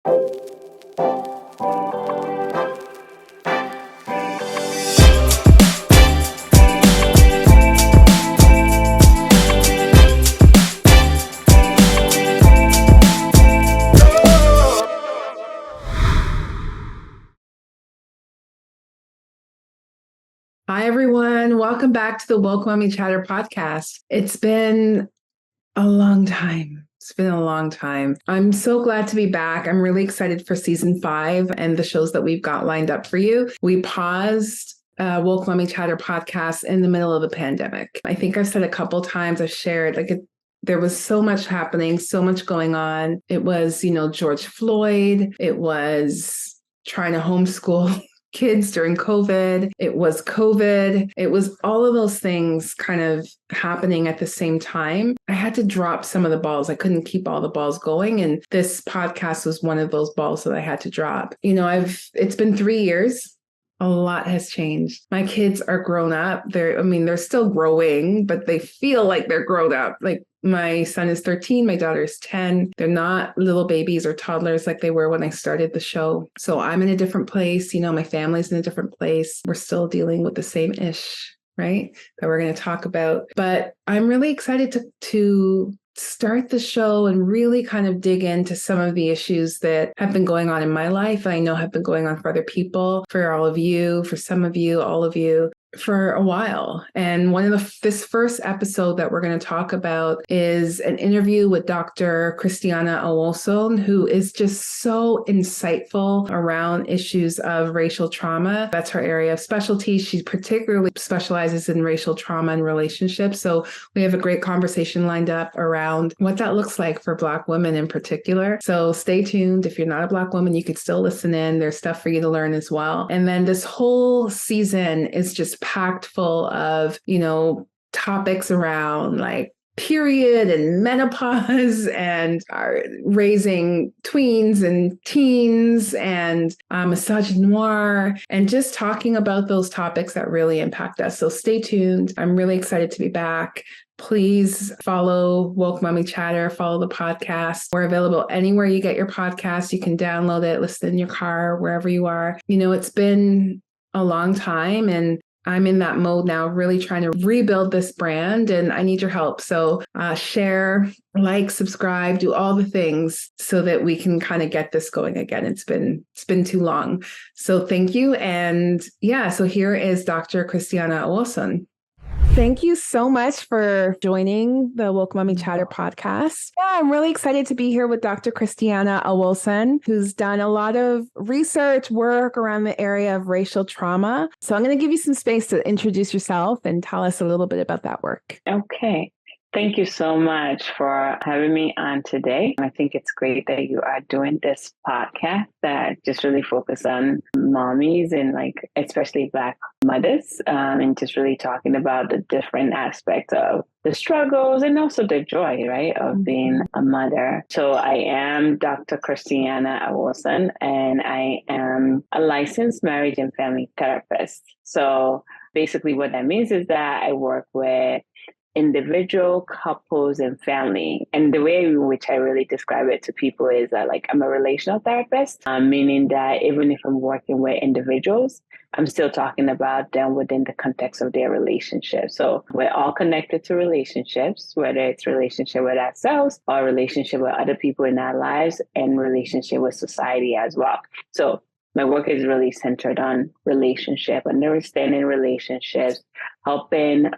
Hi, everyone. Welcome back to the Woke Mommy Chatter podcast. It's been a long time. I'm so glad to be back. I'm really excited for season 5 and the shows that we've got lined up for you. We paused Woke Mommy Chatter podcast in the middle of the pandemic. I think I've said a couple times, I've shared, there was so much happening, so much going on. It was, George Floyd. It was trying to homeschool kids during COVID. It was COVID. It was all of those things kind of happening at the same time. I had to drop some of the balls. I couldn't keep all the balls going. And this podcast was one of those balls that I had to drop. It's been 3 years. A lot has changed. My kids are grown up. They're still growing, but they feel like they're grown up. Like my son is 13, my daughter is 10. They're not little babies or toddlers like they were when I started the show. So I'm in a different place. My family's in a different place. We're still dealing with the same ish, right? That we're going to talk about. But I'm really excited to start the show and really kind of dig into some of the issues that have been going on in my life. And I know have been going on for other people, for all of you, for some of you, all of you, for a while. And this first episode that we're going to talk about is an interview with Dr. Christiana Awosan, who is just so insightful around issues of racial trauma. That's her area of specialty. She particularly specializes in racial trauma and relationships. So we have a great conversation lined up around what that looks like for Black women in particular. So stay tuned. If you're not a Black woman, you could still listen in. There's stuff for you to learn as well. And then this whole season is just packed full of, topics around like period and menopause and raising tweens and teens and misogynoir and just talking about those topics that really impact us. So stay tuned. I'm really excited to be back. Please follow Woke Mommy Chatter, follow the podcast. We're available anywhere you get your podcast. You can download it, listen in your car, wherever you are. It's been a long time and I'm in that mode now, really trying to rebuild this brand and I need your help. So share, like, subscribe, do all the things so that we can kind of get this going again. It's been too long. So thank you. And so here is Dr. Christiana Awosan. Thank you so much for joining the Woke Mommy Chatter podcast. Yeah, I'm really excited to be here with Dr. Christiana Awosan, who's done a lot of research work around the area of racial trauma. So I'm going to give you some space to introduce yourself and tell us a little bit about that work. Okay. Thank you so much for having me on today. I think it's great that you are doing this podcast that just really focus on mommies and especially Black mothers and just really talking about the different aspects of the struggles and also the joy, right, of being a mother. So I am Dr. Christiana Awosan and I am a licensed marriage and family therapist. So basically what that means is that I work with individual, couples, and family. And the way in which I really describe it to people is that I'm a relational therapist, meaning that even if I'm working with individuals, I'm still talking about them within the context of their relationship. So we're all connected to relationships, whether it's relationship with ourselves or relationship with other people in our lives and relationship with society as well. So my work is really centered on relationship, understanding relationships, helping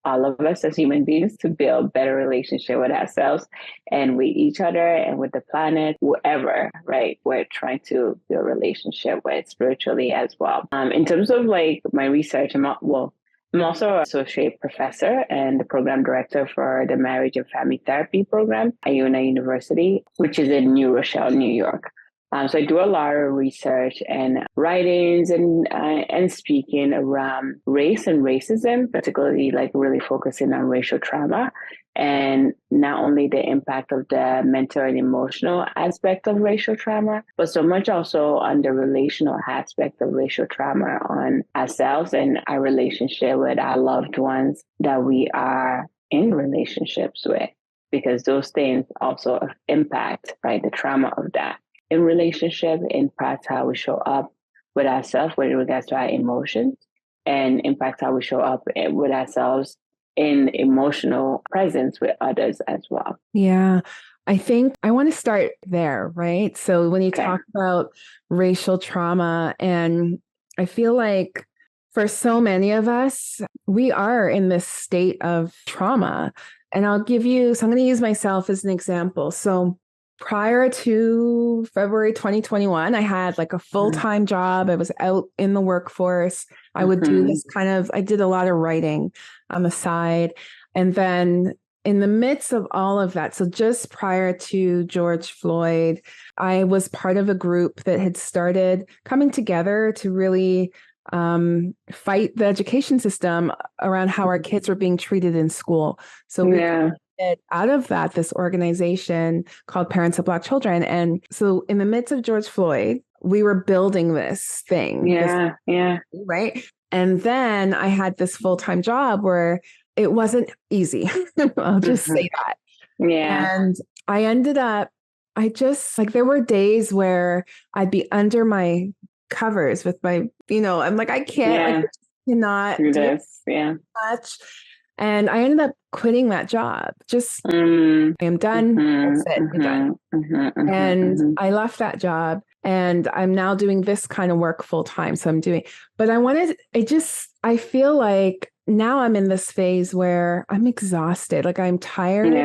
all of us as human beings to build better relationship with ourselves and with each other and with the planet, whoever, right? We're trying to build a relationship with spiritually as well. In terms of my research, I'm also an associate professor and the program director for the Marriage and Family Therapy program at UNA University, which is in New Rochelle, New York. So I do a lot of research and writings and speaking around race and racism, particularly really focusing on racial trauma and not only the impact of the mental and emotional aspect of racial trauma, but so much also on the relational aspect of racial trauma on ourselves and our relationship with our loved ones that we are in relationships with, because those things also impact, right, the trauma of that. in relationship, impacts how we show up with ourselves with regards to our emotions, and impacts how we show up with ourselves in emotional presence with others as well. Yeah. I think I want to start there, right? So when you talk about racial trauma, and I feel like for so many of us, we are in this state of trauma. And I'm going to use myself as an example. So prior to February 2021, I had like a full-time job. I was out in the workforce. I would do this I did a lot of writing on the side. And then in the midst of all of that, so just prior to George Floyd, I was part of a group that had started coming together to really fight the education system around how our kids were being treated in school. So we created out of that this organization called Parents of Black Children. And so in the midst of George Floyd, we were building this thing. Right. And then I had this full-time job where it wasn't easy. I'll just say that. Yeah. And I ended up, there were days where I'd be under my covers with my, I'm like, I can't, cannot do this. Much. And I ended up quitting that job. Just, I am done. That's it. You're done. And I left that job. And I'm now doing this kind of work full time. So but I feel like now I'm in this phase where I'm exhausted. Like I'm tired.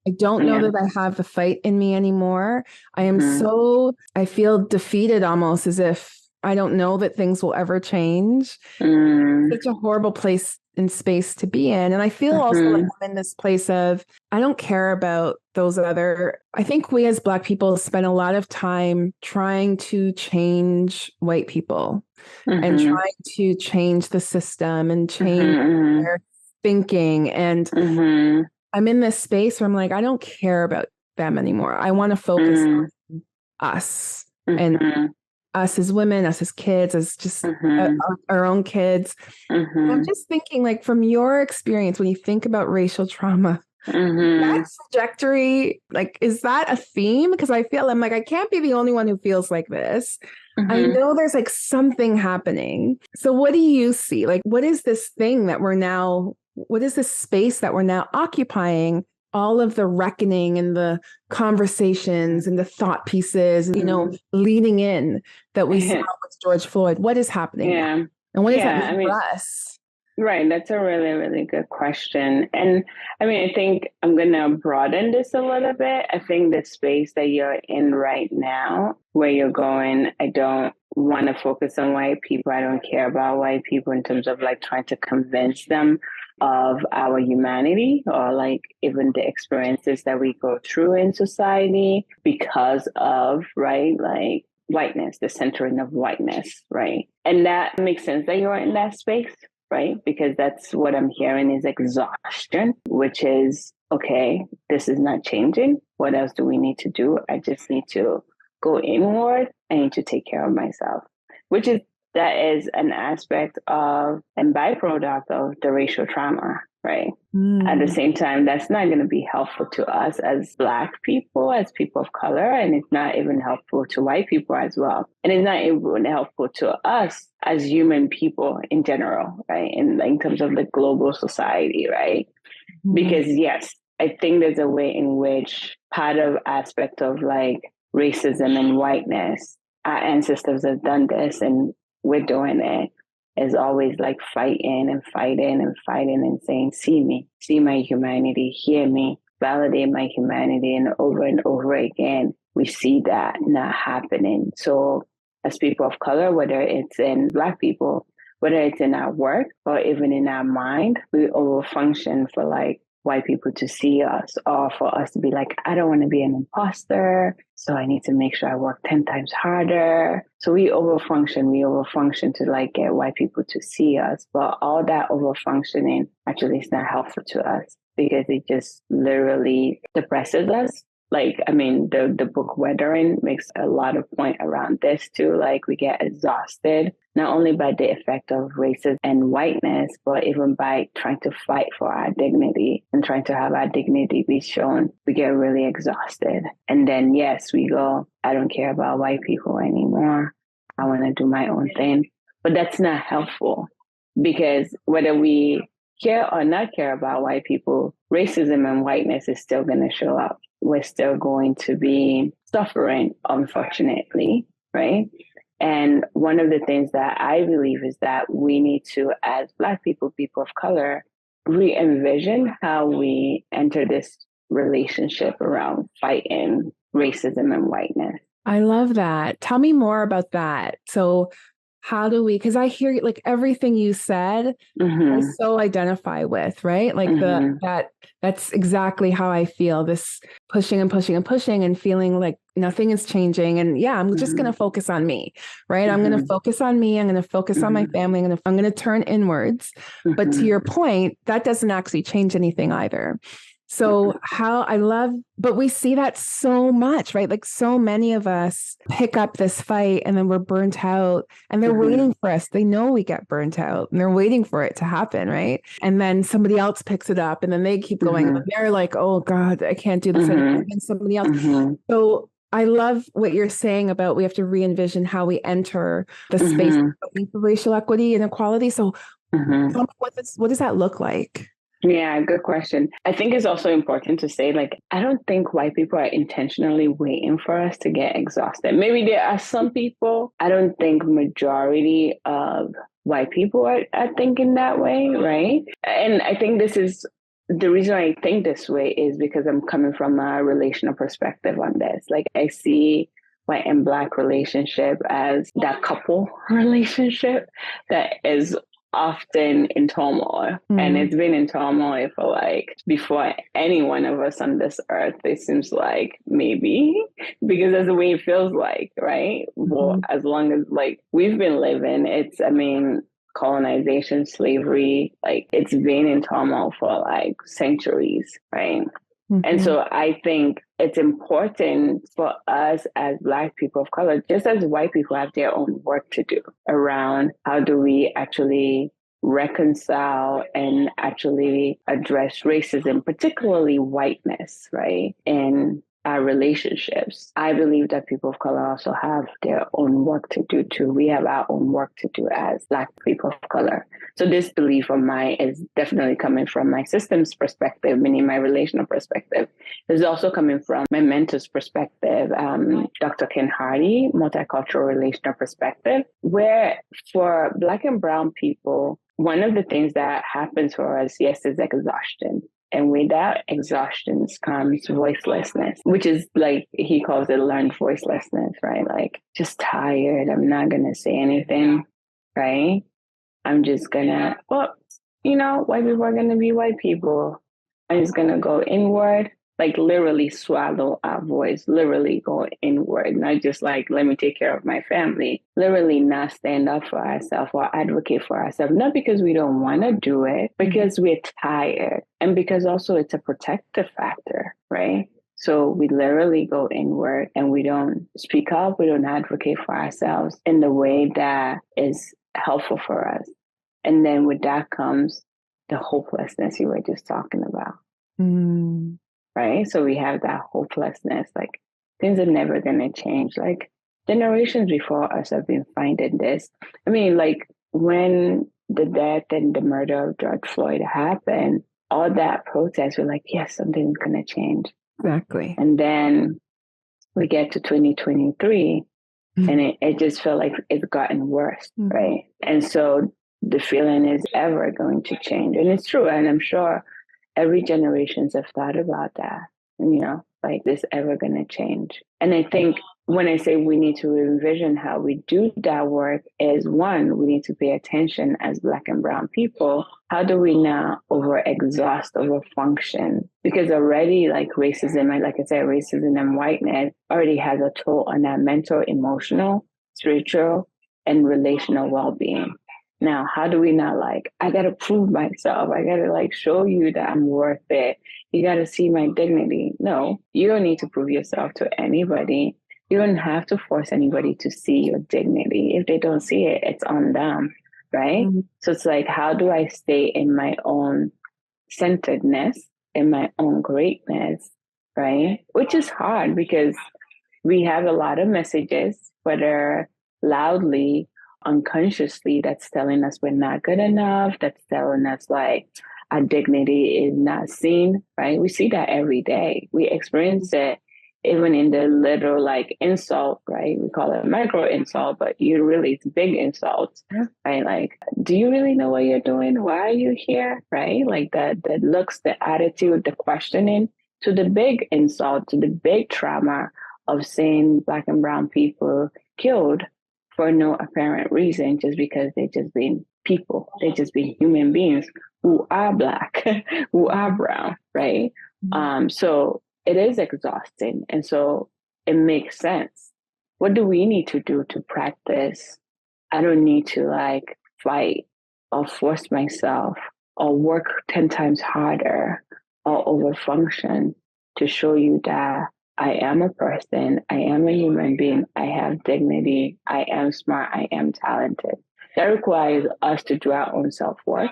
I don't know that I have the fight in me anymore. I am I feel defeated, almost as if I don't know that things will ever change. Such a horrible place and space to be in. And I feel also like I'm in this place of, I don't care about I think we as Black people spend a lot of time trying to change white people and trying to change the system and change their thinking. And I'm in this space where I'm like, I don't care about them anymore. I want to focus on us and us as women, us as kids, as just our own kids. I'm just thinking, like, from your experience, when you think about racial trauma, that trajectory, like, is that a theme? Because I'm like, I can't be the only one who feels like this. I know there's like something happening. So what do you see? Like, what is this space that we're now occupying? All of the reckoning and the conversations and the thought pieces, leading in that we saw with George Floyd. What is happening now? And what does that mean for us? Right. That's a really, really good question. And I think I'm going to broaden this a little bit. I think the space that you're in right now, where you're going, I don't want to focus on white people. I don't care about white people in terms of like trying to convince them of our humanity or like even the experiences that we go through in society because of, right, like whiteness, the centering of whiteness, right? And that makes sense that you're in that space, right? Because that's what I'm hearing is exhaustion, which is, okay, this is not changing. What else do we need to do? I just need to go inward. I need to take care of myself, that is an aspect of and byproduct of the racial trauma, right? At the same time, that's not going to be helpful to us as Black people, as people of color, and it's not even helpful to white people as well. And it's not even helpful to us as human people in general, right? In terms of the global society, right? Because yes, I think there's a way in which part of aspect of like racism and whiteness, our ancestors have done this and we're doing it, is always like fighting and saying, see me, see my humanity, hear me, validate my humanity. And over again, we see that not happening. So as people of color, whether it's in Black people, whether it's in our work or even in our mind, we overfunction for like white people to see us or for us to be like, I don't want to be an imposter, so I need to make sure I work 10 times harder. So we overfunction to like get white people to see us. But all that overfunctioning actually is not helpful to us because it just literally depresses us Like, I mean, the book Weathering makes a lot of point around this too. Like, we get exhausted, not only by the effect of racism and whiteness, but even by trying to fight for our dignity and trying to have our dignity be shown. We get really exhausted. And then, yes, we go, I don't care about white people anymore. I want to do my own thing. But that's not helpful, because whether we care or not care about white people, racism and whiteness is still going to show up. We're still going to be suffering, unfortunately, right? And one of the things that I believe is that we need to, as Black people, people of color, re-envision how we enter this relationship around fighting racism and whiteness. I love that. Tell me more about that. So how do we, because I hear like everything you said, I so identify with, right? Like that's exactly how I feel, this pushing and pushing and pushing and feeling like nothing is changing. And yeah, I'm just going to focus on me, right? I'm going to focus on me. I'm going to focus on my family. I'm going to turn inwards. But to your point, that doesn't actually change anything either. So but we see that so much, right? Like so many of us pick up this fight and then we're burnt out and they're waiting for us. They know we get burnt out and they're waiting for it to happen, right? And then somebody else picks it up and then they keep going. And they're like, oh God, I can't do this anymore. And somebody else. So I love what you're saying about we have to re-envision how we enter the space for racial equity and equality. So what does that look like? Yeah, good question. I think it's also important to say, like, I don't think white people are intentionally waiting for us to get exhausted. Maybe there are some people. I don't think majority of white people are thinking that way, right? And I think this is the reason I think this way is because I'm coming from a relational perspective on this. Like, I see white and Black relationship as that couple relationship that is often in turmoil. And it's been in turmoil for like before any one of us on this earth, it seems like, maybe, because that's the way it feels like, right? Well, as long as like we've been living, colonization, slavery, like it's been in turmoil for like centuries, right? And so I think it's important for us as Black people of color, just as white people have their own work to do around how do we actually reconcile and actually address racism, particularly whiteness, right? And our relationships. I believe that people of color also have their own work to do too. We have our own work to do as Black people of color. So this belief of mine is definitely coming from my systems perspective, meaning my relational perspective. It's also coming from my mentor's perspective, Dr. Ken Hardy, multicultural relational perspective, where for Black and brown people, one of the things that happens for us, yes, is exhaustion. And with that exhaustion comes voicelessness, which is like, he calls it learned voicelessness, right? Like, just tired. I'm not going to say anything, right? I'm just going to, white people are going to be white people. I'm just going to go inward, like literally swallow our voice, literally go inward, not just like, let me take care of my family, literally not stand up for ourselves or advocate for ourselves, not because we don't want to do it, because we're tired and because also it's a protective factor, right? So we literally go inward and we don't speak up, we don't advocate for ourselves in the way that is helpful for us. And then with that comes the hopelessness you were just talking about. Right? So we have that hopelessness, like things are never going to change. Like generations before us have been finding this. I mean, like when the death and the murder of George Floyd happened, all that protest, we're like, yes, something's going to change. Exactly. And then we get to 2023 and it just felt like it's gotten worse, right? And so the feeling is ever going to change. And it's true. And I'm sure every generations have thought about that, like this ever going to change. And I think when I say we need to envision how we do that work is, one, we need to pay attention as Black and brown people. How do we not overexhaust, overfunction? Because already like racism, and like I said, racism and whiteness already has a toll on our mental, emotional, spiritual, and relational well-being. Now, how do we not like, I got to prove myself. I got to like show you that I'm worth it. You got to see my dignity. No, you don't need to prove yourself to anybody. You don't have to force anybody to see your dignity. If they don't see it, it's on them, right? Mm-hmm. So it's like, how do I stay in my own centeredness, in my own greatness, right? Which is hard because we have a lot of messages, whether loudly, unconsciously, that's telling us we're not good enough, that's telling us like our dignity is not seen, right? We see that every day. We experience it even in the little like insult, right? We call it micro insult, but you really it's big insults, Yeah. right? Like, do you really know what you're doing? Why are you here? Right? Like the looks, the attitude, the questioning, to the big insult, to the big trauma of seeing Black and brown people killed for no apparent reason, just because they're just being people, they're just being human beings who are Black, who are brown, right? So it is exhausting. And so it makes sense. What do we need to do to practice? I don't need to like fight or force myself or work 10 times harder or overfunction to show you that I am a person, I am a human being, I have dignity, I am smart, I am talented. That requires us to do our own self work,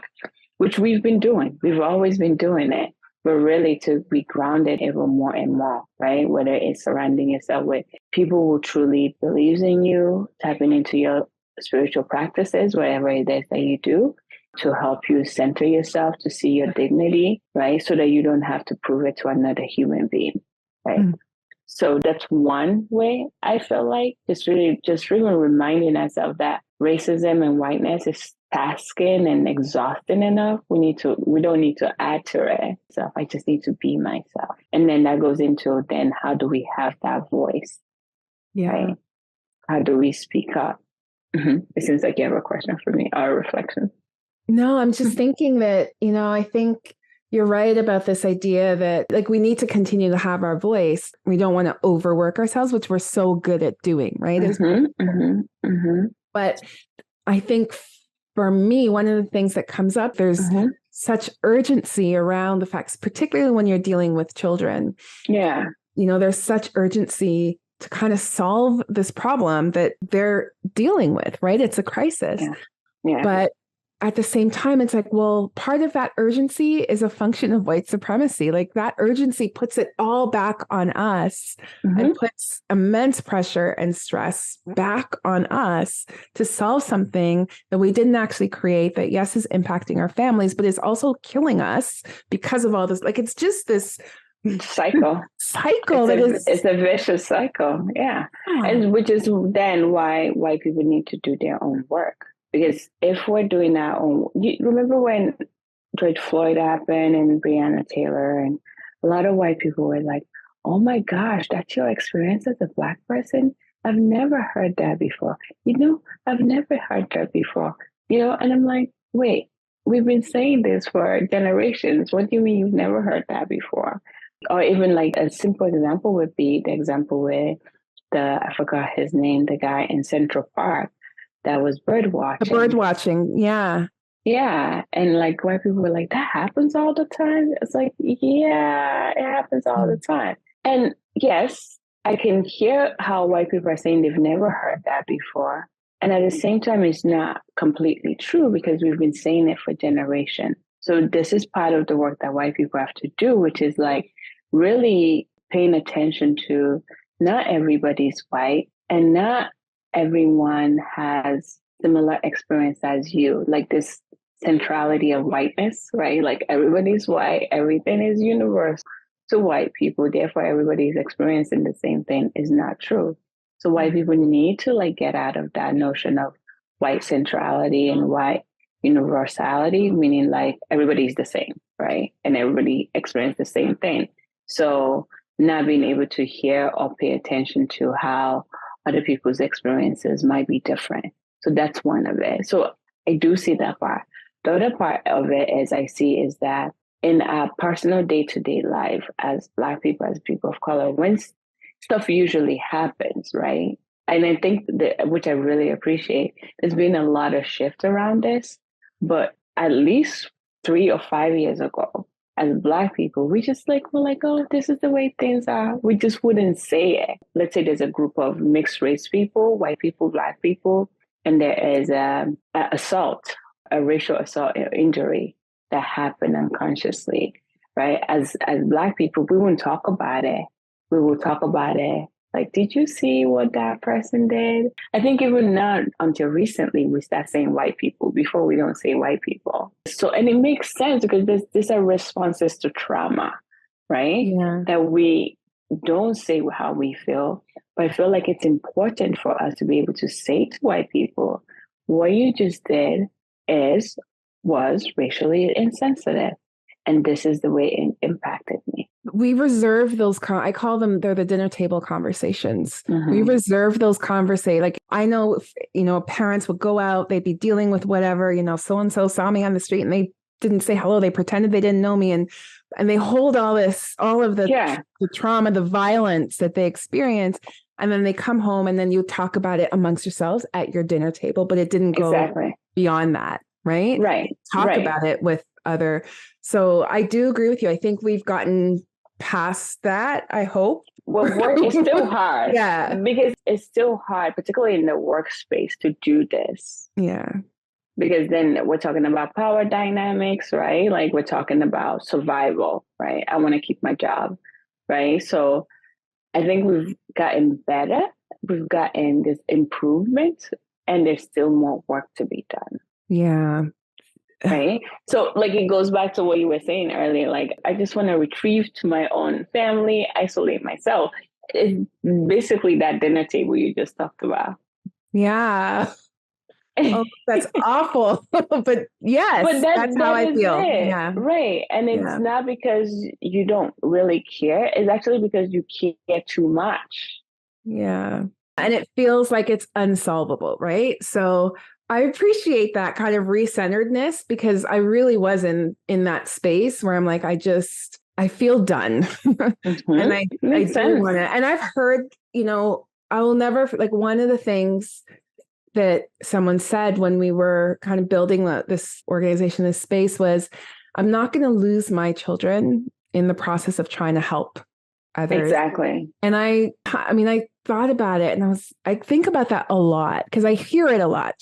which we've been doing. We've always been doing it, but really to be grounded even more and more, right? Whether it's surrounding yourself with people who truly believes in you, tapping into your spiritual practices, whatever it is that you do, to help you center yourself, to see your dignity, right? So that you don't have to prove it to another human being, right? Mm. So that's one way I feel like just really reminding ourselves that racism and whiteness is tasking and exhausting enough. We don't need to add to it. So I just need to be myself. And then that goes into then how do we have that voice? Yeah. Right? How do we speak up? It seems like you have a question for me or a reflection. No, I'm just thinking that, I think you're right about this idea that like we need to continue to have our voice. We don't want to overwork ourselves, which we're so good at doing, right? But I think for me, one of the things that comes up, there's such urgency around the facts, particularly when you're dealing with children. Yeah. There's such urgency to kind of solve this problem that they're dealing with, right? It's a crisis. Yeah. But at the same time, it's like, well, part of that urgency is a function of white supremacy. Like that urgency puts it all back on us and puts immense pressure and stress back on us to solve something that we didn't actually create, that yes, is impacting our families, but is also killing us because of all this. Like, it's just this cycle. It's a vicious cycle. Yeah. And which is then why white people need to do their own work. Because if we're doing our own, you remember when George Floyd happened and Breonna Taylor, and a lot of white people were like, oh my gosh, that's your experience as a Black person? I've never heard that before. I've never heard that before. And I'm like, wait, we've been saying this for generations. What do you mean you've never heard that before? Or even like a simple example would be the example where I forgot his name, the guy in Central Park that was bird watching. The bird watching, yeah. Yeah. And like white people were like, that happens all the time. It's like, yeah, it happens all the time. And yes, I can hear how white people are saying they've never heard that before. And at the same time, it's not completely true because we've been saying it for generations. So this is part of the work that white people have to do, which is like really paying attention to not everybody's white and not everyone has similar experience as you, like this centrality of whiteness, right? Like everybody's white, everything is universal to white people, therefore everybody's experiencing the same thing is not true. So white people need to like get out of that notion of white centrality and white universality, meaning like everybody's the same, right? And everybody experiences the same thing. So not being able to hear or pay attention to how other people's experiences might be different. So that's one of it. So I do see that part. The other part of it, as I see, is that in our personal day-to-day life as Black people, as people of color, when stuff usually happens, right? And I think that, which I really appreciate, there's been a lot of shift around this, but at least 3 or 5 years ago, as Black people, we're like, oh, this is the way things are. We just wouldn't say it. Let's say there's a group of mixed race people, white people, Black people, and there is a assault, a racial assault or injury that happened unconsciously, right? As Black people, we wouldn't talk about it. We will talk about it like, did you see what that person did? I think even not until recently we start saying white people. Before we don't say white people. So, and it makes sense because these are responses to trauma, right? Yeah. That we don't say how we feel, but I feel like it's important for us to be able to say to white people, what you just did was racially insensitive. And this is the way it impacted me. We reserve those, I call them, they're the dinner table conversations. Mm-hmm. We reserve those conversations. Like, I know, parents would go out, they'd be dealing with whatever, so-and-so saw me on the street and they didn't say hello. They pretended they didn't know me. And they hold all of the trauma, the violence that they experience. And then they come home and then you talk about it amongst yourselves at your dinner table, but it didn't go beyond that. Right. Right. Talk about it with other. So I do agree with you. I think we've gotten past that, I hope. Well, work is still hard. Yeah. Because it's still hard, particularly in the workspace, to do this. Yeah. Because then we're talking about power dynamics, right? Like we're talking about survival, right? I want to keep my job, right? So I think we've gotten better. We've gotten this improvement, and there's still more work to be done. Yeah. Right. So like it goes back to what you were saying earlier, like I just want to retreat to my own family, isolate myself. It's basically that dinner table you just talked about. Yeah. Oh, that's awful. But yes, but that's how I feel. It. Yeah. Right. And it's not because you don't really care. It's actually because you care too much. Yeah. And it feels like it's unsolvable, right? So I appreciate that kind of recenteredness because I really was in that space where I'm like, I feel done. Mm-hmm. And I do want to, and I've heard, I will never, like one of the things that someone said when we were kind of building this organization, this space was, I'm not going to lose my children in the process of trying to help others. Exactly. And I thought about it and I think about that a lot because I hear it a lot.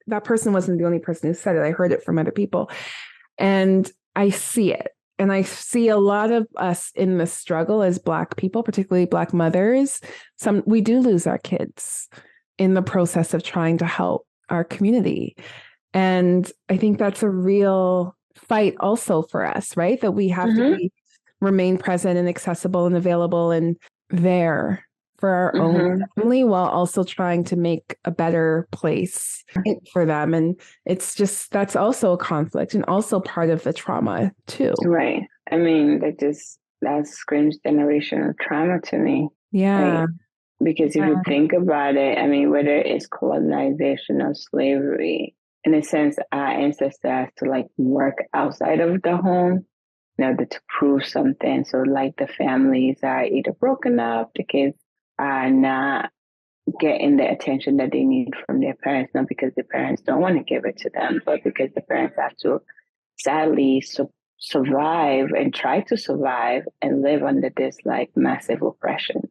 That person wasn't the only person who said it. I heard it from other people. And I see it. And I see a lot of us in the struggle as Black people, particularly Black mothers. We do lose our kids in the process of trying to help our community. And I think that's a real fight also for us, right? That we have to remain present and accessible and available and there for our own family while also trying to make a better place for them. And it's just, that's also a conflict and also part of the trauma too. Right. I mean, that screams generational trauma to me. Yeah. Right? Because if you think about it, I mean, whether it's colonization or slavery, in a sense, our ancestors had to like work outside of the home in order to prove something. So like the families are either broken up, the kids are not getting the attention that they need from their parents, not because the parents don't want to give it to them, but because the parents have to sadly survive and try to survive and live under this like massive oppression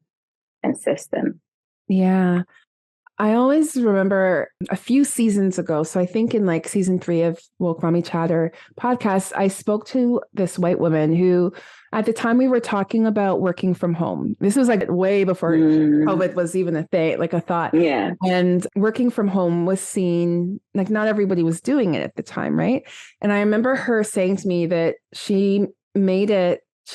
and system. Yeah. I always remember a few seasons ago. So I think in like season 3 of Woke Mommy Chatter podcast, I spoke to this white woman who at the time we were talking about working from home. This was like way before COVID was even a thing, like a thought. Yeah. And working from home was seen, like not everybody was doing it at the time, right? And I remember her saying to me that she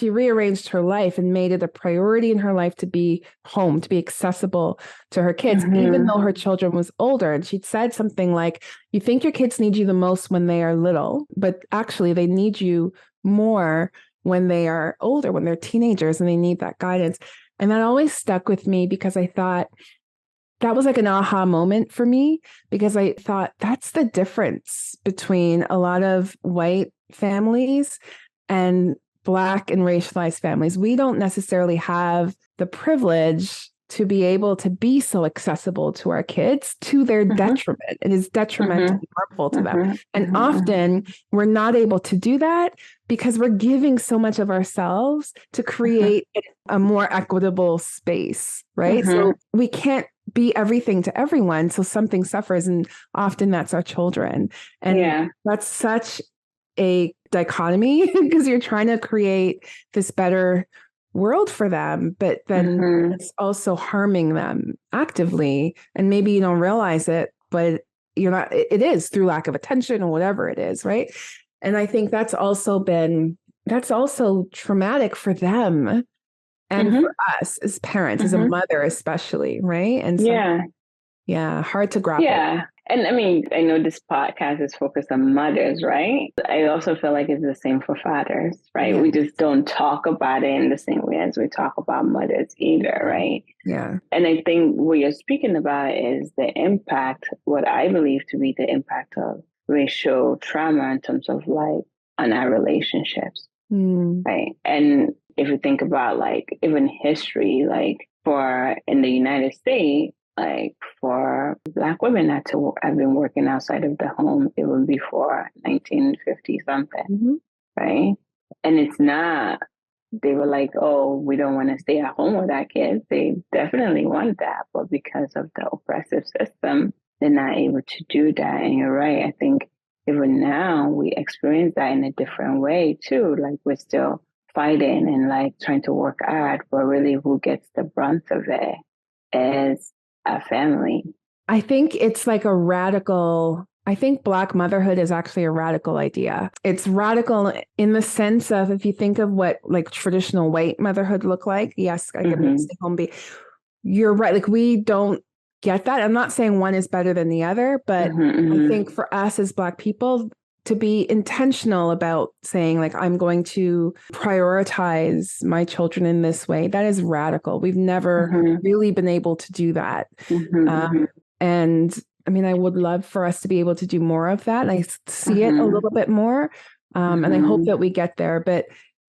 rearranged her life and made it a priority in her life to be home, to be accessible to her kids, even though her children was older. And she'd said something like, you think your kids need you the most when they are little, but actually they need you more when they are older, when they're teenagers and they need that guidance. And that always stuck with me because I thought that was like an aha moment for me, because I thought that's the difference between a lot of white families and Black and racialized families. We don't necessarily have the privilege to be able to be so accessible to our kids to their detriment. It is detrimental and harmful to them. And often we're not able to do that because we're giving so much of ourselves to create a more equitable space, right? So we can't be everything to everyone. So something suffers, and often that's our children. And that's such a dichotomy because you're trying to create this better world for them, but then it's also harming them actively. And maybe you don't realize it, but you're not, it is through lack of attention or whatever it is, right? And I think that's also traumatic for them and for us as parents, as a mother, especially, right? And so, hard to grapple. Yeah. And I mean, I know this podcast is focused on mothers, right? I also feel like it's the same for fathers, right? We just don't talk about it in the same way as we talk about mothers either, right? Yeah. And I think what you're speaking about is the impact, what I believe to be the impact of racial trauma in terms of like on our relationships, right? And if you think about like even history, like for in the United States, like for Black women not to have been working outside of the home even before 1950 something, right? And it's not, they were like, oh, we don't want to stay at home with our kids. They definitely want that. But because of the oppressive system, they're not able to do that. And you're right. I think even now we experience that in a different way too. Like we're still fighting and like trying to work hard, but really who gets the brunt of it is our family. I think it's like I think Black motherhood is actually a radical idea. It's radical in the sense of, if you think of what like traditional white motherhood looked like, yes, I can stay home, you're right. Like we don't get that. I'm not saying one is better than the other, but I think for us as Black people, to be intentional about saying like, I'm going to prioritize my children in this way, that is radical. We've never really been able to do that. And I mean, I would love for us to be able to do more of that. And I see it a little bit more. And I hope that we get there, but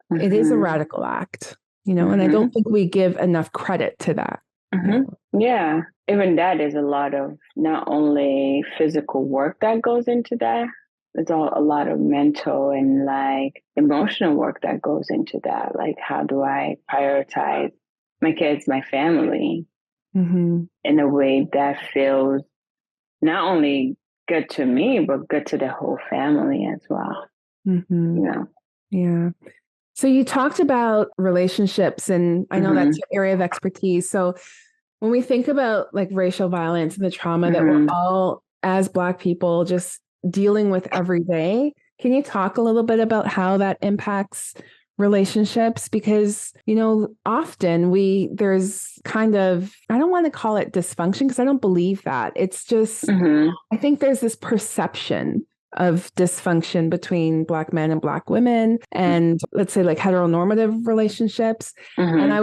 it is a radical act, you know, and I don't think we give enough credit to that. Yeah. Even that is a lot of not only physical work that goes into that, there's a lot of mental and like emotional work that goes into that. Like, how do I prioritize my kids, my family in a way that feels not only good to me, but good to the whole family as well. You know? Yeah. So you talked about relationships, and I know that's your area of expertise. So when we think about like racial violence and the trauma that we're all, as Black people, just dealing with every day, can you talk a little bit about how that impacts relationships? Because, you know, often there's kind of, I don't want to call it dysfunction because I don't believe that. It's just, I think there's this perception of dysfunction between Black men and Black women, and let's say like heteronormative relationships. And I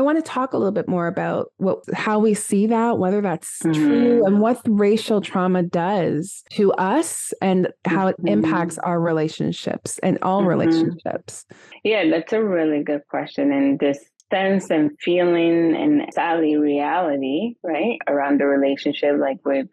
want to talk a little bit more about how we see that, whether that's true, and what racial trauma does to us and how it impacts our relationships and all relationships. Yeah, that's a really good question. And this sense and feeling and sadly reality, right, around the relationship, like we're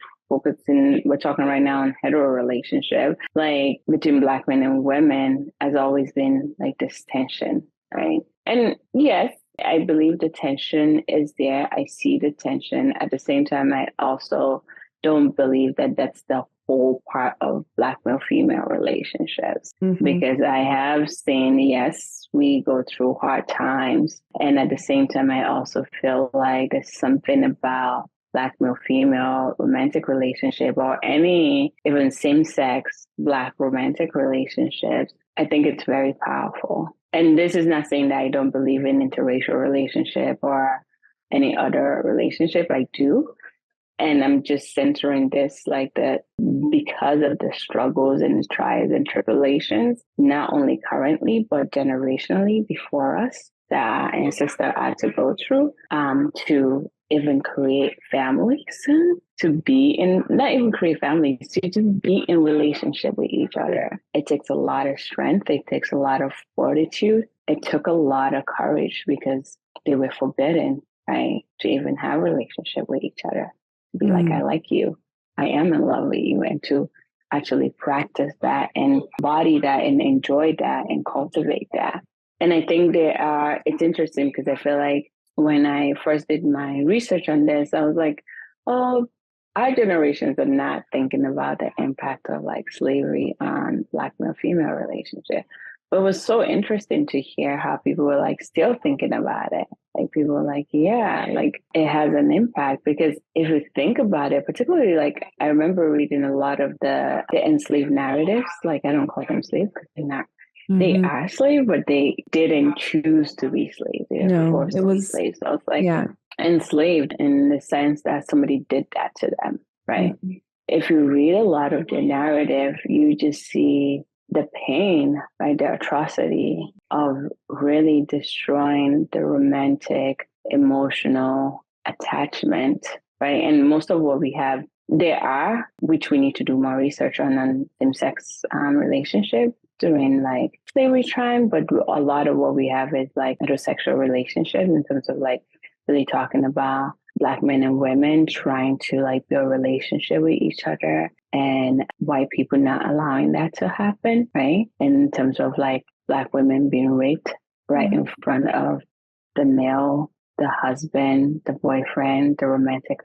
talking right now on hetero relationship, like between Black men and women, has always been like this tension, right? And yes, I believe the tension is there. I see the tension. At the same time, I also don't believe that that's the whole part of Black male-female relationships, because I have seen, yes, we go through hard times. And at the same time, I also feel like there's something about Black male-female romantic relationship, or any even same-sex Black romantic relationships. I think it's very powerful. And this is not saying that I don't believe in interracial relationship or any other relationship. I do. And I'm just centering this like that because of the struggles and the trials and tribulations, not only currently, but generationally before us, that our ancestors had to go through to even create families, to be in, not even create families, to just be in relationship with each other. It takes a lot of strength. It takes a lot of fortitude. It took a lot of courage because they were forbidden. right? To even have a relationship with each other. To be like, I like you. I am in love with you. And to actually practice that and embody that and enjoy that and cultivate that. And I think it's interesting because I feel like when I first did my research on this, I was like, oh, our generations are not thinking about the impact of like slavery on Black male-female relationship. But it was so interesting to hear how people were like still thinking about it. Like people were like, yeah, like it has an impact because if you think about it, particularly like I remember reading a lot of the enslaved narratives. Like I don't call them slaves because they're not. They are slaves, but they didn't choose to be slaves. They were forced to be slaves. So it's like enslaved in the sense that somebody did that to them, right? If you read a lot of the narrative, you just see the pain, right? The atrocity of really destroying the romantic, emotional attachment, right? And most of what we have, there are, which we need to do more research on same-sex relationship during like slavery time, but a lot of what we have is like heterosexual relationships in terms of like really talking about Black men and women trying to like build a relationship with each other and white people not allowing that to happen, right? In terms of like Black women being raped right in front of the male, the husband, the boyfriend, the romantic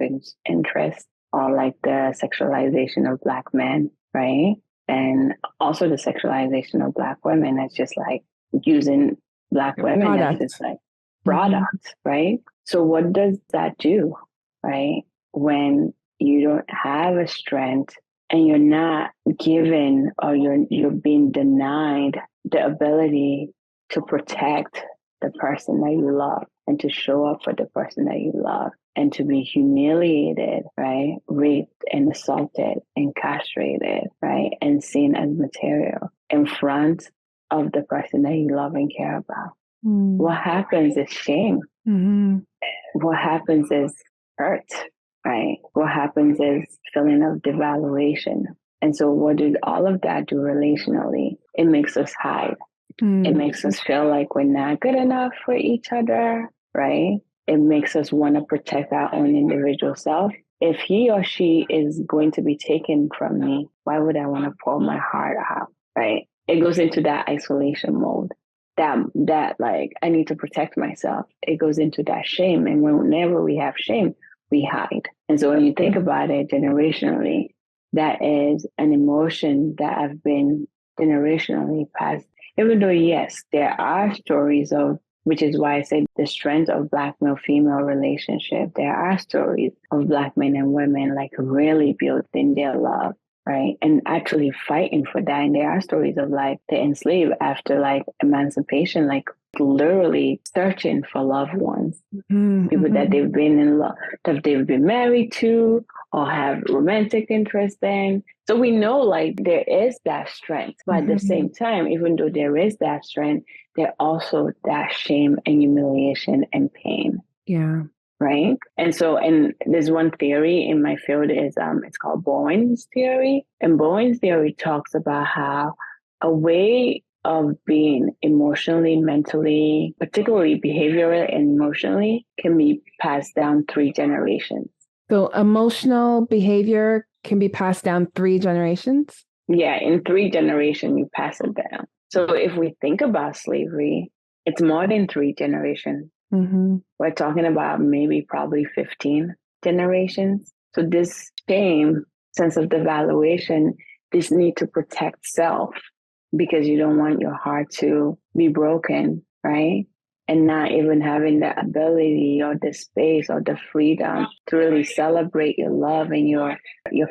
interest, or like the sexualization of Black men, right? And also the sexualization of Black women as just like using Black women as just like product, right? So what does that do, right? When you don't have a strength and you're not given or you're being denied the ability to protect the person that you love and to show up for the person that you love and to be humiliated, right? Raped and assaulted and castrated, right? And seen as material in front of the person that you love and care about. What happens is shame. What happens is hurt, right? What happens is feeling of devaluation. And so what did all of that do relationally? It makes us hide. It makes us feel like we're not good enough for each other, right? It makes us want to protect our own individual self. If he or she is going to be taken from me, why would I want to pour my heart out, right? It goes into that isolation mode. That like, I need to protect myself. It goes into that shame. And whenever we have shame, we hide. And so when you think about it generationally, that is an emotion that have been generationally passed. Even though, yes, there are stories of, which is why I said the strength of Black male-female relationship, there are stories of Black men and women like really building their love, right? And actually fighting for that. And there are stories of like the enslaved after like emancipation, like literally searching for loved ones, people that they've been in love, that they've been married to or have romantic interest in. So we know like there is that strength, but at the same time, even though there is that strength, there also that shame and humiliation and pain. Yeah. Right. And so, and there's one theory in my field is it's called Bowen's theory. And Bowen's theory talks about how a way of being emotionally, mentally, particularly behavioral and emotionally, can be passed down 3 generations. So emotional behavior can be passed down 3 generations? Yeah, in 3 generations, you pass it down. So if we think about slavery, it's more than 3 generations. We're talking about maybe probably 15 generations. So this shame, sense of devaluation, this need to protect self because you don't want your heart to be broken, right? And not even having the ability or the space or the freedom to really celebrate your love and your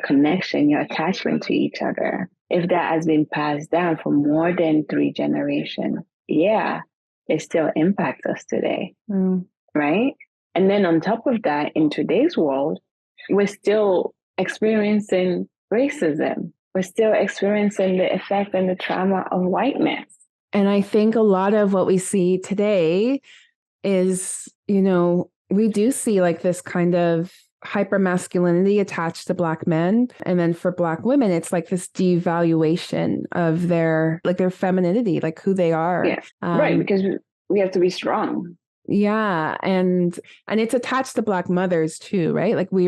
connection, your attachment to each other. If that has been passed down for more than 3 generations, yeah, it still impacts us today, right? And then on top of that, in today's world, we're still experiencing racism. We're still experiencing the effect and the trauma of whiteness. And I think a lot of what we see today is, we do see like this kind of hypermasculinity attached to Black men. And then for Black women, it's like this devaluation of their femininity, like who they are. Yeah, right. Because we have to be strong. Yeah. And it's attached to Black mothers too, right? Like we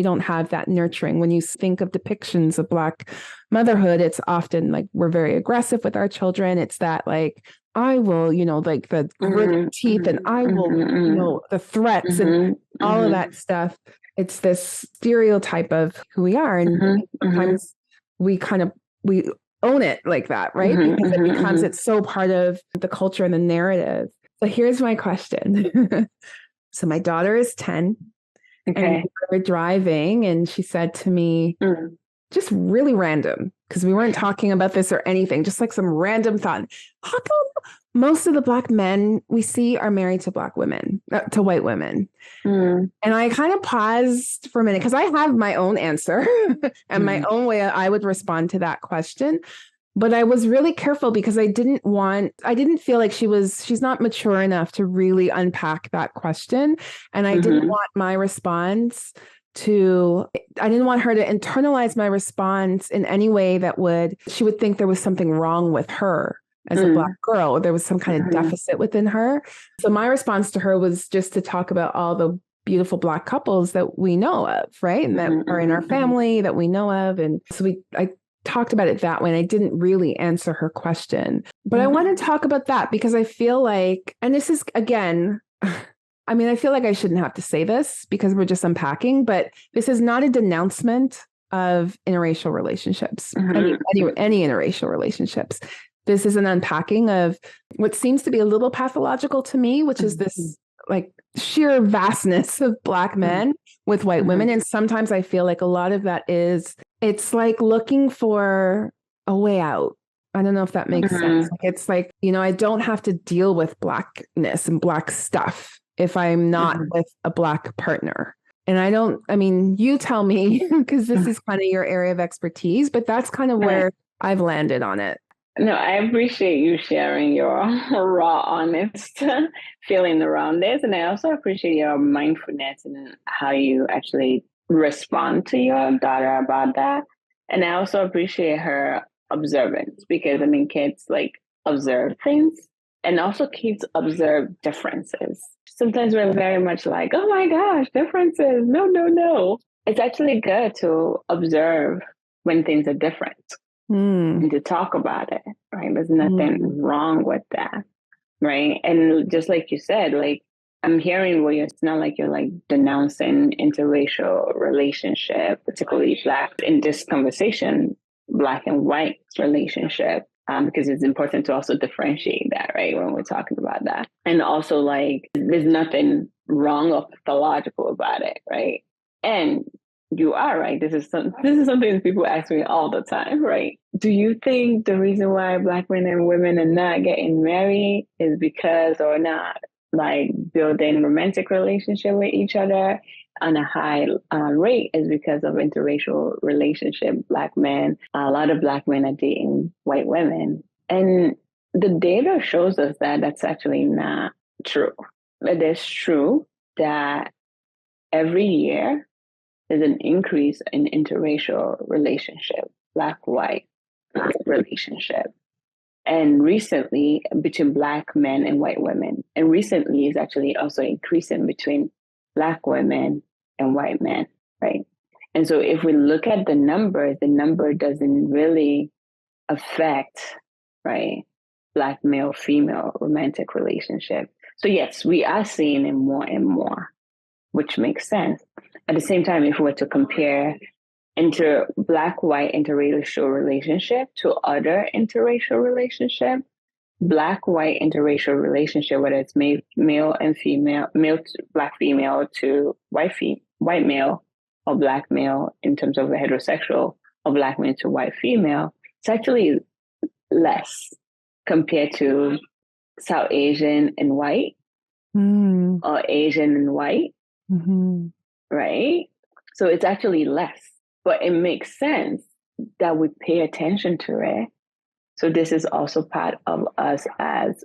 don't have that nurturing. When you think of depictions of Black motherhood, it's often like we're very aggressive with our children. It's that like, I will, like the gritted teeth and I will, the threats and all of that stuff. It's this stereotype of who we are. And sometimes we own it like that, right? Because it becomes, it's so part of the culture and the narrative. So here's my question. So my daughter is 10 and we were driving and she said to me, just really random, because we weren't talking about this or anything, just like some random thought. How come most of the Black men we see are married to Black women, to white women? And I kind of paused for a minute because I have my own answer and my own way I would respond to that question. But I was really careful because I didn't feel like she's not mature enough to really unpack that question. And I didn't want my response I didn't want her to internalize my response in any way that she would think there was something wrong with her as a Black girl, or there was some kind of deficit within her. So my response to her was just to talk about all the beautiful Black couples that we know of, right? And that are in our family that we know of. And so I talked about it that way. And I didn't really answer her question, but I want to talk about that because I feel like, and this is again, I mean, I feel like I shouldn't have to say this because we're just unpacking, but this is not a denouncement of interracial relationships, any interracial relationships. This is an unpacking of what seems to be a little pathological to me, which is this like sheer vastness of Black men with white women. And sometimes I feel like a lot of that it's like looking for a way out. I don't know if that makes sense. Like, it's like, I don't have to deal with Blackness and Black stuff if I'm not with a Black partner. And you tell me, because this is kind of your area of expertise, but that's kind of where I've landed on it. No, I appreciate you sharing your raw, honest feeling around this. And I also appreciate your mindfulness and how you actually respond to your daughter about that. And I also appreciate her observance because, kids like observe things and also kids observe differences. Sometimes we're very much like, oh my gosh, differences. No, no, no. It's actually good to observe when things are different. And to talk about it, right? There's nothing wrong with that, right? And just like you said, like I'm hearing it's not like you're like denouncing interracial relationship, particularly Black in this conversation, Black and white relationship, because it's important to also differentiate that, right? When we're talking about that, and also like there's nothing wrong or pathological about it, right? And you are right. This is something that people ask me all the time, right? Do you think the reason why Black men and women are not getting married is because or not like building romantic relationship with each other on a high rate is because of interracial relationship? Black men, a lot of Black men are dating white women, and the data shows us that that's actually not true. It is true that every year there's an increase in interracial relationship, Black-white relationship. And recently, between Black men and white women. And recently is actually also increasing between Black women and white men, right? And so if we look at the number doesn't really affect, right, Black male-female romantic relationship. So yes, we are seeing it more and more, which makes sense. At the same time, if we were to compare Black-white interracial relationship to other interracial relationship, Black-white interracial relationship, whether it's male and female, Black female to white male, or Black male in terms of a heterosexual, or Black male to white female, it's actually less compared to South Asian and white, or Asian and white. Right? So it's actually less, but it makes sense that we pay attention to it. So this is also part of us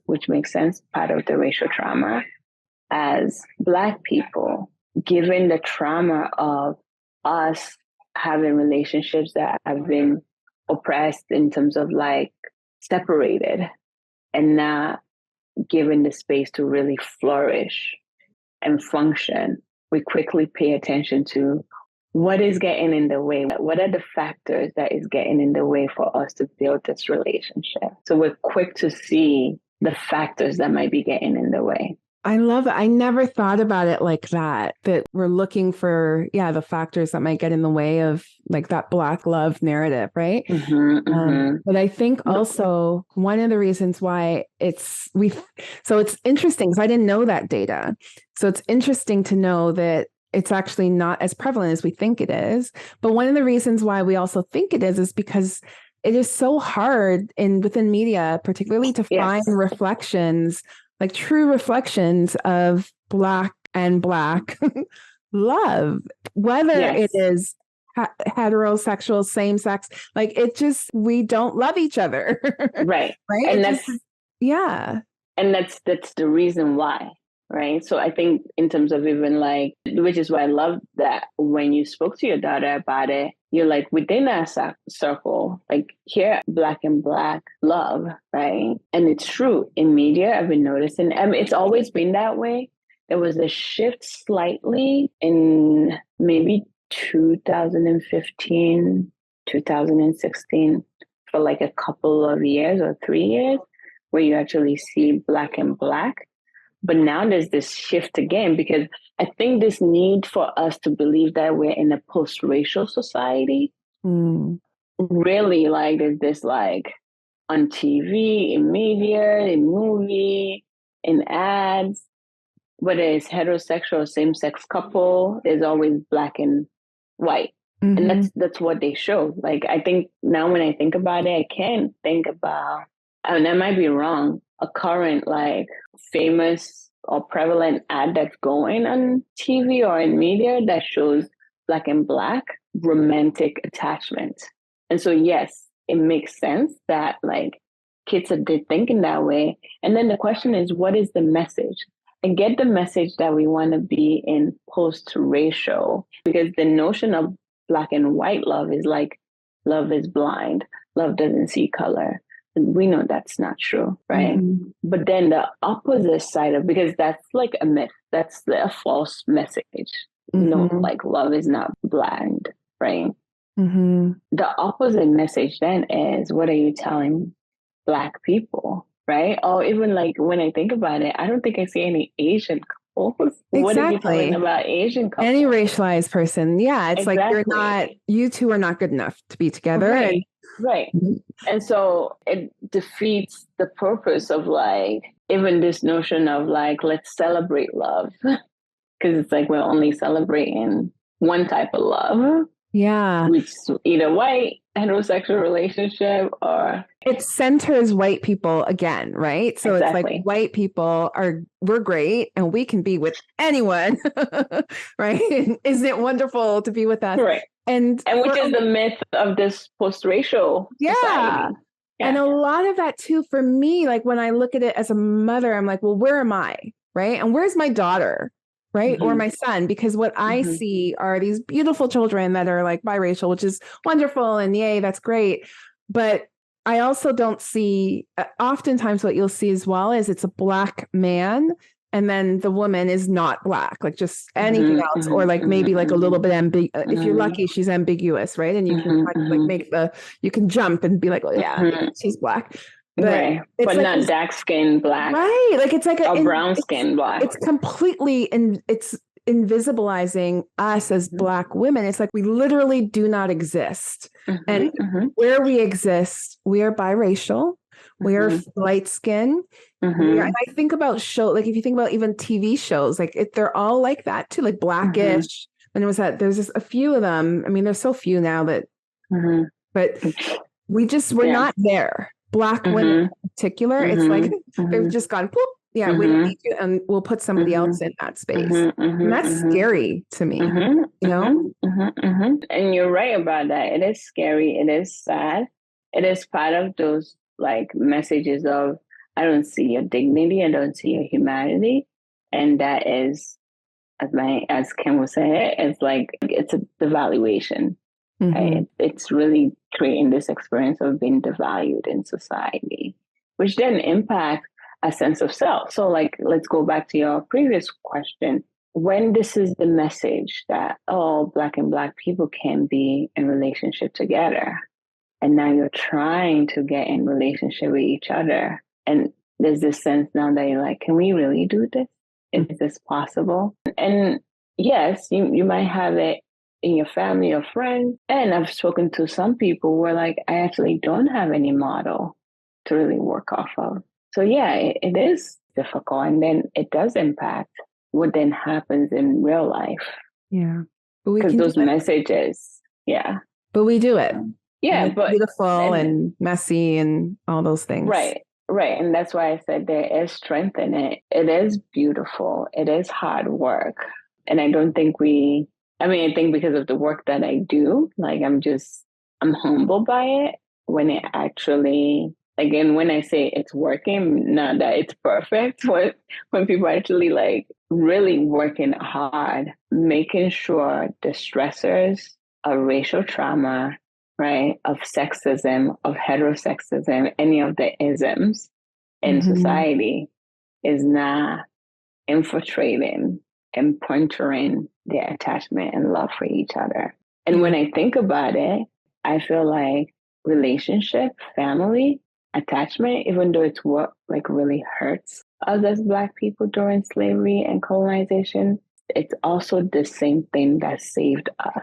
which makes sense, part of the racial trauma as Black people, given the trauma of us having relationships that have been oppressed in terms of like separated and not given the space to really flourish and function, we quickly pay attention to what is getting in the way. What are the factors that is getting in the way for us to build this relationship? So we're quick to see the factors that might be getting in the way. I love it. I never thought about it like that we're looking for, the factors that might get in the way of like that Black love narrative, right? But I think also one of the reasons why so it's interesting because I didn't know that data. So it's interesting to know that it's actually not as prevalent as we think it is. But one of the reasons why we also think it is because it is so hard within media, particularly to find reflections, like true reflections of Black and Black love, whether it is heterosexual, same sex, like we don't love each other. Right. Right. And And that's the reason why. Right. So I think in terms of even like, which is why I love that when you spoke to your daughter about it, you're like within that circle, like here, Black and Black love. Right. And it's true in media. I've been noticing, I mean, it's always been that way. There was a shift slightly in maybe 2015, 2016 for like a couple of years or 3 years where you actually see Black and Black. But now there's this shift again, because I think this need for us to believe that we're in a post-racial society. Really, like there's this like on TV, in media, in movie, in ads, whether it's heterosexual or same-sex couple, there's always Black and white. And that's what they show. Like I think now when I think about it, I can think about, and I might be wrong, a current like famous or prevalent ad that's going on TV or in media that shows Black and Black romantic attachment. And so, yes, it makes sense that like kids are thinking that way. And then the question is, what is the message? I get the message that we want to be in post-racial, because the notion of Black and white love is like, love is blind, love doesn't see color. We know that's not true, right? But then the opposite side of, because that's like a myth, that's a false message. No, like love is not blind, right? The opposite message then is, what are you telling Black people, right? Or even like when I think about it, I don't think I see any Asian couples. What are you telling about Asian couples? Any racialized person. Yeah. It's like, you two are not good enough to be together. Right. And so it defeats the purpose of like, even this notion of like, let's celebrate love. Because it's like, we're only celebrating one type of love. Yeah. Which is either white, heterosexual relationship, or it centers white people again, right? So it's like white people we're great and we can be with anyone, right? Isn't it wonderful to be with us? Right. And which is the myth of this post-racial society. Yeah. And a lot of that too, for me, like when I look at it as a mother, I'm like, well, where am I? Right. And where's my daughter? Right. Or my son? Because what I see are these beautiful children that are like biracial, which is wonderful. And yay, that's great. But I also don't see, oftentimes what you'll see as well is it's a Black man. And then the woman is not Black, like just anything else, or like maybe like a little bit if you're lucky, she's ambiguous, right? And you can kind of like you can jump and be like, oh yeah, she's Black, but like, not dark skin Black, right? Like it's like a brown skin Black. It's completely it's invisibilizing us as Black women. It's like we literally do not exist, and where we exist, we are biracial. We are light skin. And I think about like if you think about even TV shows, like they're all like that too, like Blackish. And it was there's just a few of them. I mean, there's so few now that, but we're not there. Black women in particular, it's like they've just gone, poop. Yeah, we don't need you, and we'll put somebody else in that space. And that's scary to me, you know? And you're right about that. It is scary. It is sad. It is part of those like messages of, I don't see your dignity, I don't see your humanity. And that is, as Kim was saying, it's like, it's a devaluation. Right? It's really creating this experience of being devalued in society, which then impact a sense of self. So like, let's go back to your previous question. When this is the message that, oh, Black and Black people can be in relationship together, and now you're trying to get in relationship with each other, and there's this sense now that you're like, can we really do this? Is this possible? And yes, you might have it in your family or friends. And I've spoken to some people where like, I actually don't have any model to really work off of. So yeah, it is difficult. And then it does impact what then happens in real life. Yeah. But we because can those messages, yeah. But we do it. Yeah, it's but beautiful and messy and all those things. Right. And that's why I said there is strength in it. It is beautiful. It is hard work. And I don't think I think because of the work that I do, like I'm humbled by it when it actually, again, when I say it's working, not that it's perfect, when people actually like really working hard, making sure the stressors of racial trauma, right, of sexism, of heterosexism, any of the isms in society is not infiltrating and puncturing their attachment and love for each other. And when I think about it, I feel like relationship, family, attachment, even though it's what like really hurts us as Black people during slavery and colonization, it's also the same thing that saved us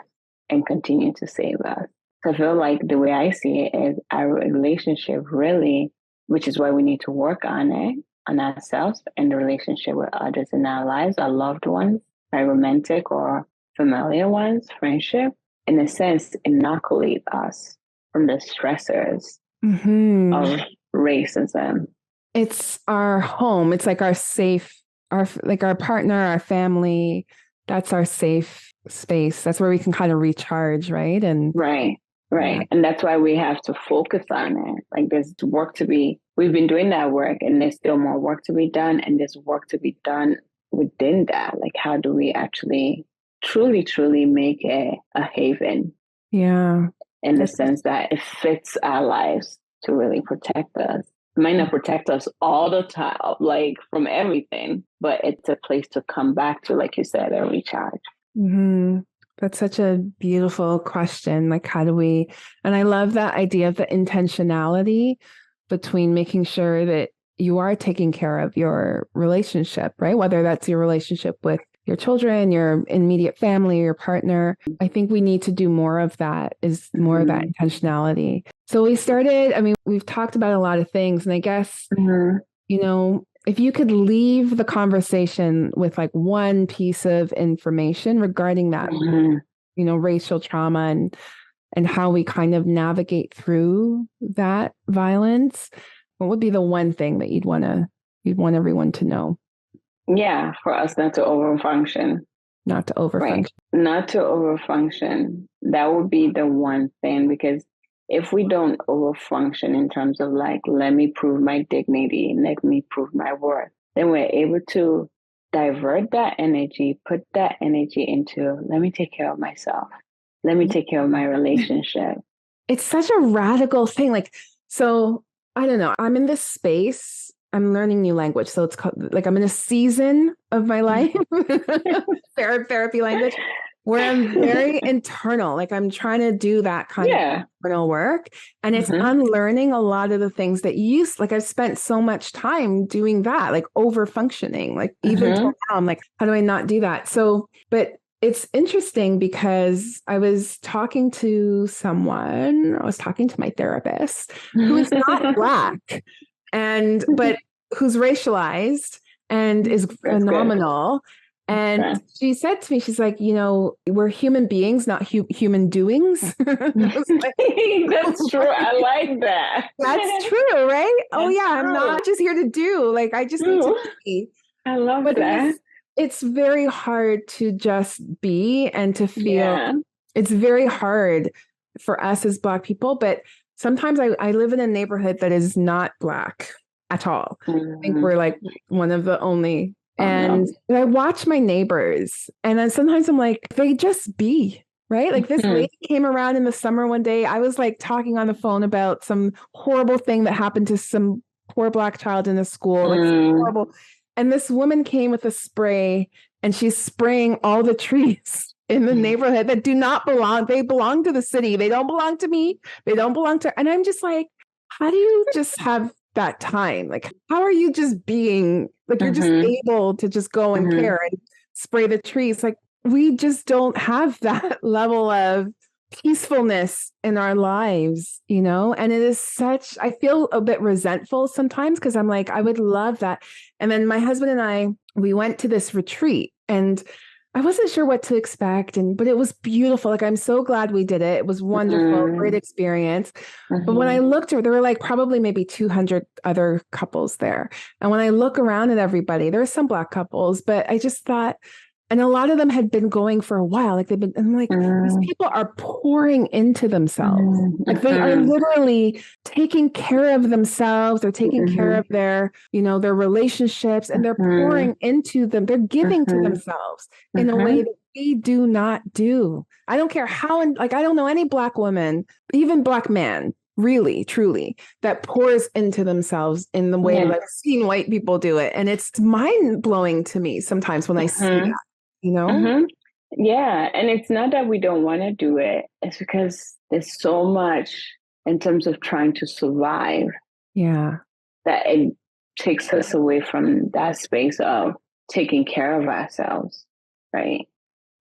and continue to save us. So I feel like the way I see it is our relationship really, which is why we need to work on it, on ourselves and the relationship with others in our lives, our loved ones, our romantic or familiar ones, friendship, in a sense, inoculate us from the stressors of racism. It's our home. It's like our safe, our partner, our family. That's our safe space. That's where we can kind of recharge, right? And Right. And that's why we have to focus on it. Like there's work to be, we've been doing that work and there's still more work to be done. And there's work to be done within that. Like how do we actually truly make it a haven? Yeah. In the sense that it fits our lives to really protect us. It might not protect us all the time, like from everything, but it's a place to come back to, like you said, a recharge. That's such a beautiful question. Like, how do we, and I love that idea of the intentionality between making sure that you are taking care of your relationship, right? Whether that's your relationship with your children, your immediate family, your partner. I think we need to do more of that, is more of that intentionality. So we've talked about a lot of things. And I guess, if you could leave the conversation with like one piece of information regarding that, racial trauma and how we kind of navigate through that violence, what would be the one thing that you'd want everyone to know? Yeah, for us not to overfunction. Not to overfunction. Right. Not to overfunction. That would be the one thing, because if we don't overfunction in terms of like, let me prove my dignity, let me prove my worth, then we're able to divert that energy, put that energy into, let me take care of myself. Let me take care of my relationship. It's such a radical thing. Like, so I don't know, I'm in this space, I'm learning new language. So it's called, like, I'm in a season of my life, therapy language, where I'm very internal. Like I'm trying to do that kind of internal work. And it's unlearning a lot of the things that I've spent so much time doing that, like over functioning, like even till now, I'm like, how do I not do that? So, but it's interesting because I was talking to my therapist who is not Black but who's racialized and is phenomenal. And she said to me, she's like, we're human beings, not human doings. That's true. I like that. That's true, right? I'm not just here to do, like, I just need to be. I love that. It's very hard to just be and to feel. It's very hard for us as Black people, but sometimes I live in a neighborhood that is not Black at all. I think we're like one of the only. And I watch my neighbors, and then sometimes I'm like, they just be, right? Like this lady came around in the summer one day. I was like talking on the phone about some horrible thing that happened to some poor Black child in a school, like horrible. And this woman came with a spray and she's spraying all the trees in the neighborhood that do not belong. They belong to the city. They don't belong to me. They don't belong to, and I'm just like, how do you just have that time? Like, how are you just being, like, you're just able to just go and care and spray the trees? Like, we just don't have that level of peacefulness in our lives, you know? And it is such, I feel a bit resentful sometimes because I'm like, I would love that. And then my husband and I, we went to this retreat and I wasn't sure what to expect, but it was beautiful. Like, I'm so glad we did it. It was wonderful, great experience. But when I looked, there were like probably maybe 200 other couples there. And when I look around at everybody, there were some Black couples, but I just thought, and a lot of them had been going for a while. Like, they've been, I'm like, these people are pouring into themselves. Like, they are literally taking care of themselves. They're taking care of their, you know, their relationships, and they're pouring into them. They're giving to themselves in a way that we do not do. I don't care how, like, I don't know any Black woman, even Black man, really, truly, that pours into themselves in the way that I've seen white people do it. And it's mind blowing to me sometimes when I see that. You know? Yeah. And it's not that we don't want to do it. It's because there's so much in terms of trying to survive. Yeah. That it takes us away from that space of taking care of ourselves. Right.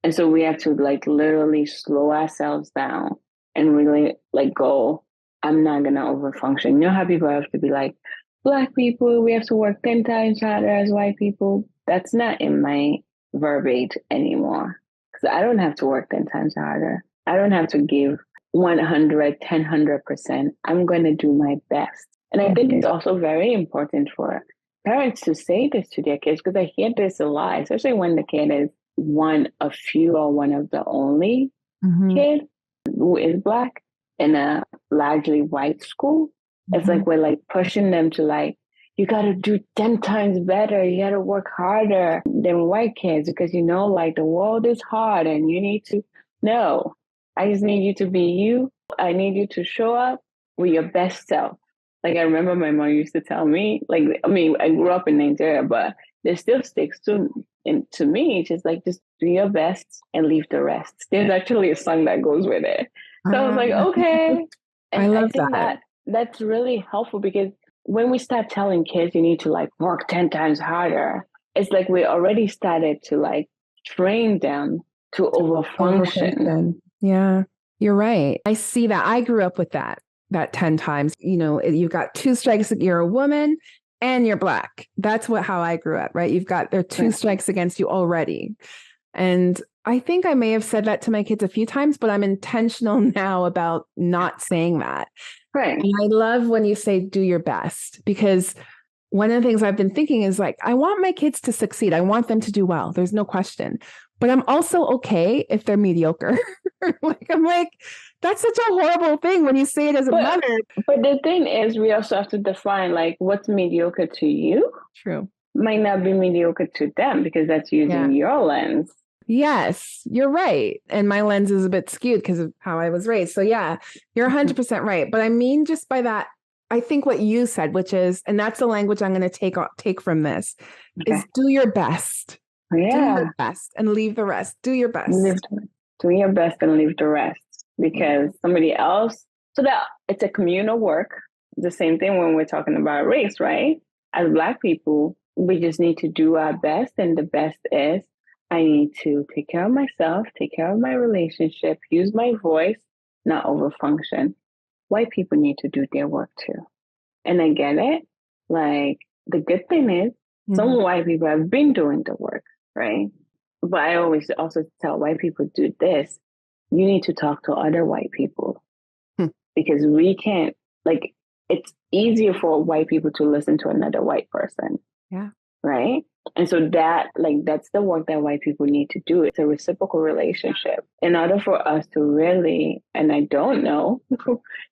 And so we have to like literally slow ourselves down and really like go, I'm not going to overfunction. You know how people have to be like, Black people, we have to work 10 times harder as white people. That's not in my verbiage anymore, because I don't have to work 10 times harder. I don't have to give 100%. I'm going to do my best. And I think it's also very important for parents to say this to their kids, because I hear this a lot, especially when the kid is one of few or one of the only kid who is Black in a largely white school. It's like we're like pushing them to like, you got to do 10 times better. You got to work harder than white kids because, you know, like the world is hard and you need to. No, I just need you to be you. I need you to show up with your best self. Like, I remember my mom used to tell me, like, I mean, I grew up in Nigeria, but there still sticks to me. Just like, just do your best and leave the rest. There's actually a song that goes with it. So I was like, okay. And I love think that's really helpful, because when we start telling kids you need to like work 10 times harder, it's like we already started to like train them to overfunction. Yeah, you're right. I see that. I grew up with that 10 times. You know, you've got two strikes, you're a woman and you're Black. That's how I grew up, right? There are two strikes against you already. And I think I may have said that to my kids a few times, but I'm intentional now about not saying that. Right. And I love when you say do your best, because one of the things I've been thinking is like, I want my kids to succeed. I want them to do well. There's no question. But I'm also okay if they're mediocre. I'm like, that's such a horrible thing when you say it as a mother. But the thing is, we also have to define like what's mediocre to you. True. Might not be mediocre to them, because that's using your lens. Yes, you're right. And my lens is a bit skewed because of how I was raised. So yeah, you're 100% right. But I mean, just by that, I think what you said, which is, and that's the language I'm going to take from this, is do your best. Yeah. Do your best and leave the rest. Do your best. Do your best and leave the rest, because somebody else, so that it's a communal work. The same thing when we're talking about race, right? As Black people, we just need to do our best. And the best is, I need to take care of myself, take care of my relationship, use my voice, not overfunction. White people need to do their work too. And I get it. Like, the good thing is, some white people have been doing the work, right? But I always also tell white people, do this. You need to talk to other white people, because we can't, like, it's easier for white people to listen to another white person. Yeah. Right. And so that's the work that white people need to do. It's a reciprocal relationship in order for us to really, and I don't know,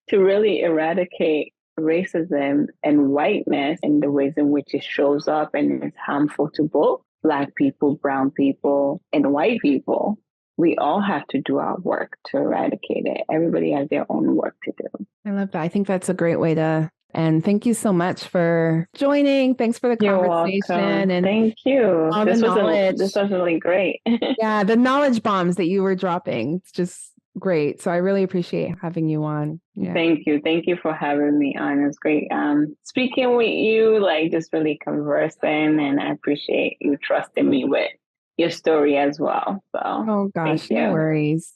to really eradicate racism and whiteness in the ways in which it shows up and is harmful to both Black people, brown people, and white people. We all have to do our work to eradicate it. Everybody has their own work to do. I love that. I think that's a great way to And thank you so much for joining. Thanks for the You're conversation welcome. and Thank you. all the knowledge. This was really great. Yeah, the knowledge bombs that you were dropping. It's just great. So I really appreciate having you on. Yeah. Thank you. Thank you for having me on. It's great speaking with you, like just really conversing, and I appreciate you trusting me with your story as well. So Oh gosh, thank you. no worries.